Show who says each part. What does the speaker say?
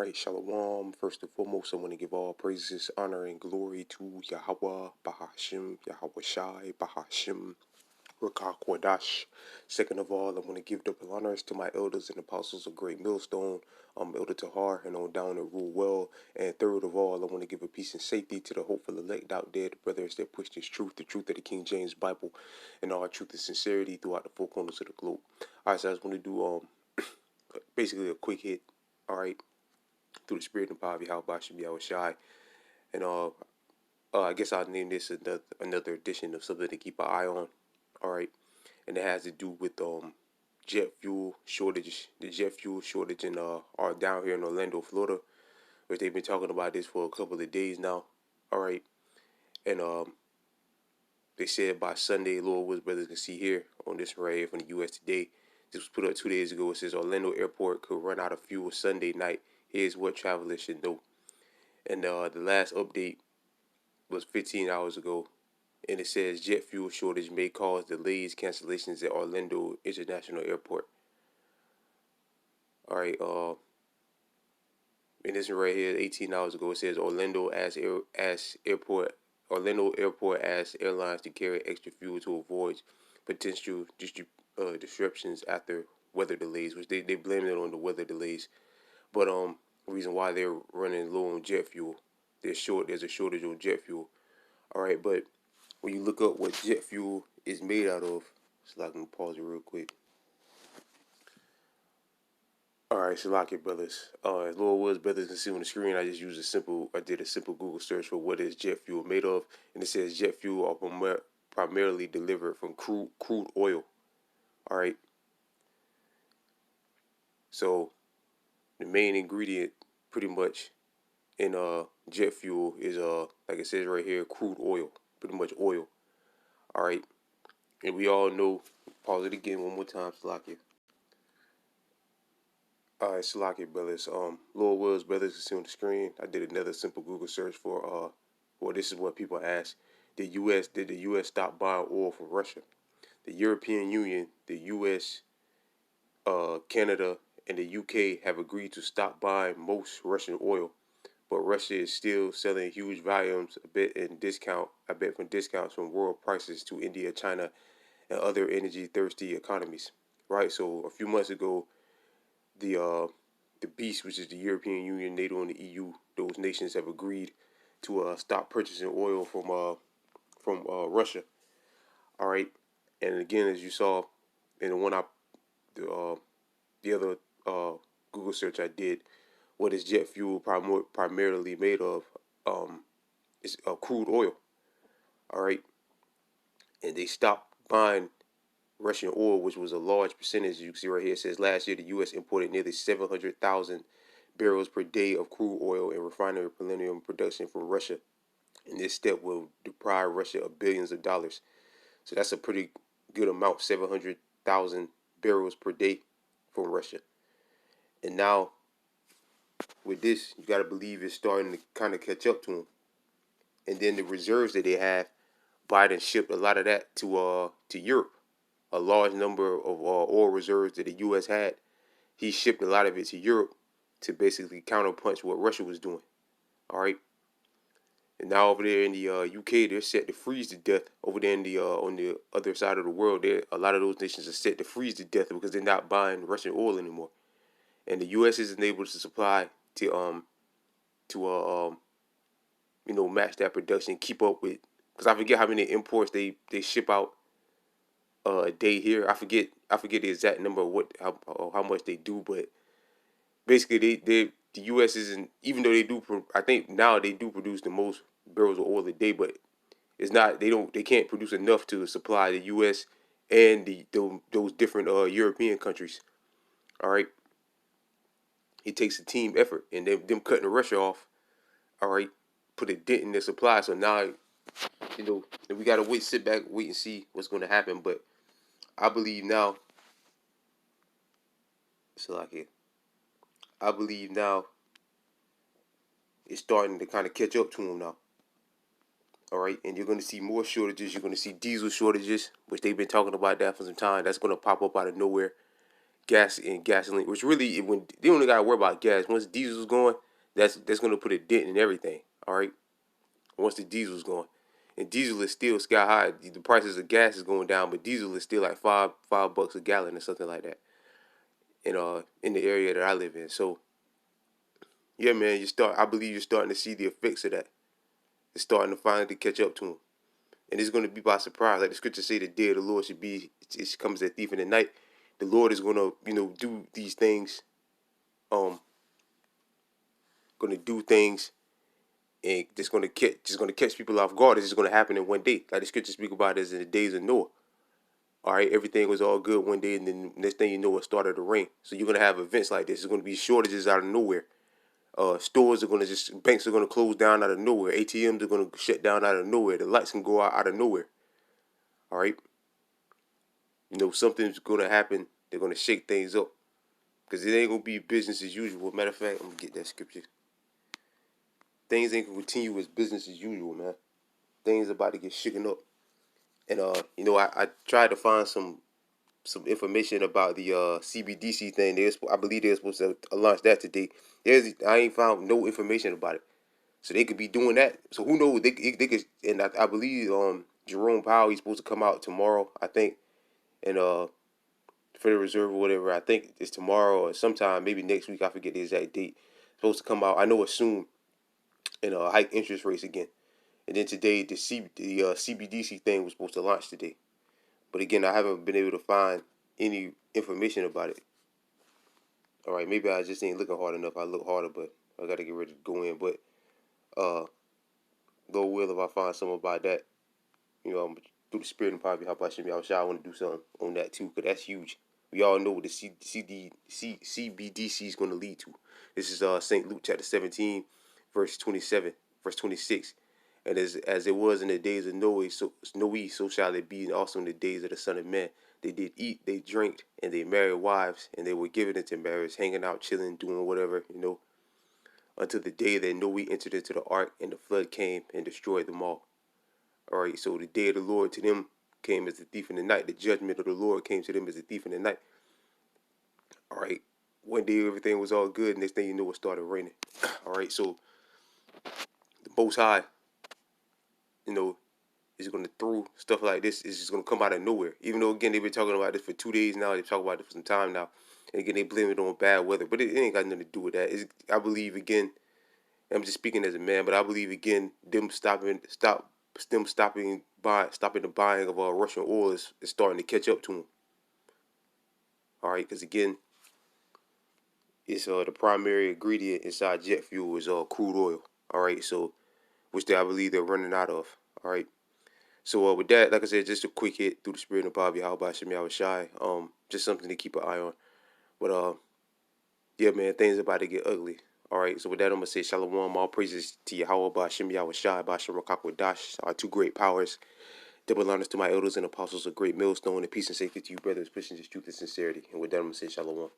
Speaker 1: right, Shalom. First and foremost, I want to give all praises, honor, and glory to Yahweh, Bahashim, Yahweh Shai, Bahashim, Rakah Kwadash. Second of all, I want to give double honors to my elders and apostles of Great Millstone, Elder Tahar, and on down and rule well. And third of all, I want to give a peace and safety to the hopeful elect out there, the brothers that push this truth, the truth of the King James Bible, and all truth and sincerity throughout the four corners of the globe. All right, so I just want to do basically a quick hit. All right, through the spirit and power of Yahweh Shem Yahweh Shai. And I guess I'll name this another edition of something to keep an eye on. All right, and it has to do with jet fuel shortage. The jet fuel shortage in are down here in Orlando, Florida, which they've been talking about this for a couple of days now. All right, and they said by Sunday, Lord Woods Brothers can see here on this right here from the U.S. Today. This was put up 2 days ago. It says Orlando Airport could run out of fuel Sunday night. Here's what travelers should know. And the last update was 15 hours ago, and it says jet fuel shortage may cause delays, cancellations at Orlando International Airport. All right, and this one right here, 18 hours ago, it says Orlando Airport asks airlines to carry extra fuel to avoid potential disruptions after weather delays, which they blame it on the weather delays. But the reason why they're running low on jet fuel, there's a shortage on jet fuel. All right, but when you look up what jet fuel is made out of, so I can pause it real quick. All right, Shalaki brothers. As Lord Woods Brothers can see on the screen, I did a simple Google search for what is jet fuel made of, and it says jet fuel are primarily delivered from crude oil. All right. So the main ingredient, pretty much, in jet fuel is like it says right here, crude oil, pretty much oil. All right, and we all know. Pause it again one more time, Shalaki. All right, Salaki brothers. Lord Wills brothers is on the screen. I did another simple Google search for well, this is what people ask: did the U.S. stop buying oil from Russia? The European Union, the U.S., Canada, and the U.K. have agreed to stop buying most Russian oil, but Russia is still selling huge volumes, a bit from discounts from world prices to India, China, and other energy-thirsty economies. Right. So a few months ago, the beast, which is the European Union, NATO, and the EU, those nations have agreed to stop purchasing oil from Russia. All right, and again, as you saw in the other Google search I did, what is jet fuel primarily made of? Is crude oil. All right, and they stopped buying Russian oil, which was a large percentage. You can see right here, it says last year the U.S. imported nearly 700,000 barrels per day of crude oil and refinery petroleum production from Russia. And this step will deprive Russia of billions of dollars. So that's a pretty good amount, 700,000 barrels per day from Russia. And now, with this, you got to believe it's starting to kind of catch up to them. And then the reserves that they have, Biden shipped a lot of that to Europe. A large number of oil reserves that the U.S. had, he shipped a lot of it to Europe to basically counterpunch what Russia was doing. All right. And now over there in the UK, they're set to freeze to death. Over there in the on the other side of the world, a lot of those nations are set to freeze to death because they're not buying Russian oil anymore. And the U.S. isn't able to supply to match that production, keep up with. Because I forget how many imports they ship out a day here. I forget the exact number of how much they do, but basically the U.S. isn't, even though they do. I think now they do produce the most barrels of oil a day, but it's not. They can't produce enough to supply the U.S. and those different European countries. All right, it takes a team effort, and them cutting Russia off. All right, put a dent in their supply. So now, we gotta sit back, wait and see what's going to happen. But I believe now. I believe now it's starting to kind of catch up to them now. All right, and you're going to see more shortages. You're going to see diesel shortages, which they've been talking about that for some time. That's going to pop up out of nowhere. gas and gasoline, which really when they only gotta worry about gas. Once diesel's going, that's gonna put a dent in everything. All right, once the diesel's going, and diesel is still sky high. The prices of gas is going down, but diesel is still like $5 a gallon or something like that. In the area that I live in. So yeah, man, I believe you're starting to see the effects of that. It's starting to finally catch up to them, and it's going to be by surprise. Like the scriptures say, the day of the Lord should be. It comes as a thief in the night. The Lord is going to, do these things. Going to do things, and just going to catch people off guard. It's just going to happen in one day. Like the scriptures speak about as in the days of Noah. All right, everything was all good one day, and then next thing you know, it started to rain. So you're going to have events like this. It's going to be shortages out of nowhere. Stores are going to banks are going to close down out of nowhere. ATMs are going to shut down out of nowhere. The lights can go out of nowhere. All right. Something's going to happen. They're going to shake things up. Because it ain't going to be business as usual. Matter of fact, I'm going to get that scripture. Things ain't going to continue as business as usual, man. Things are about to get shaken up. And, I tried to find some information about the CBDC thing. I believe they're supposed to launch that today. I ain't found no information about it. So they could be doing that. So who knows? They could, and I believe Jerome Powell, he's supposed to come out tomorrow, I think, and Federal Reserve or whatever. I think it's tomorrow or sometime, maybe next week. I forget the exact date. Supposed to come out. I know it's soon, and hike interest rates again. And then today the CBDC thing was supposed to launch today, but again I haven't been able to find any information about it. All right, maybe I just ain't looking hard enough. I look harder, but I got to get ready to go in. But Lord will, if I find something about that, through the spirit and power, how about Shimmy, I want to do something on that too, because that's huge. We all know what the CBDC is going to lead to. This is St. Luke chapter 17, verse 27, verse 26. And as it was in the days of Noe, so shall it be also in the days of the Son of Man. They did eat, they drank, and they married wives, and they were given into marriage, hanging out, chilling, doing whatever, until the day that Noe entered into the ark, and the flood came and destroyed them all. All right, so the day of the Lord to them came as a thief in the night. The judgment of the Lord came to them as a thief in the night. All right, one day everything was all good. Next thing you know, it started raining. All right, so the Most High, is going to throw stuff like this. It's just going to come out of nowhere. Even though, again, they've been talking about this for 2 days now. They've talked about it for some time now. And again, they blame it on bad weather. But it ain't got nothing to do with that. I believe, again, I'm just speaking as a man, but I believe, again, stopping the buying of Russian oil is starting to catch up to them. All right, because, again, it's the primary ingredient inside jet fuel is crude oil. All right, so which I believe they're running out of. All right. So with that, like I said, just a quick hit through the spirit of Bobby. How about Shemi? I was shy. Just something to keep an eye on. But yeah, man, things about to get ugly. All right. So with that, I'm gonna say Shalom. All praises to Yahweh, about Shemi. I was shy. Bashem Rakakwa Dash. Our two great powers. Double honors to my elders and apostles, a great millstone, and peace and safety to you, brothers, pushing this truth and sincerity. And with that, I'm gonna say Shalom.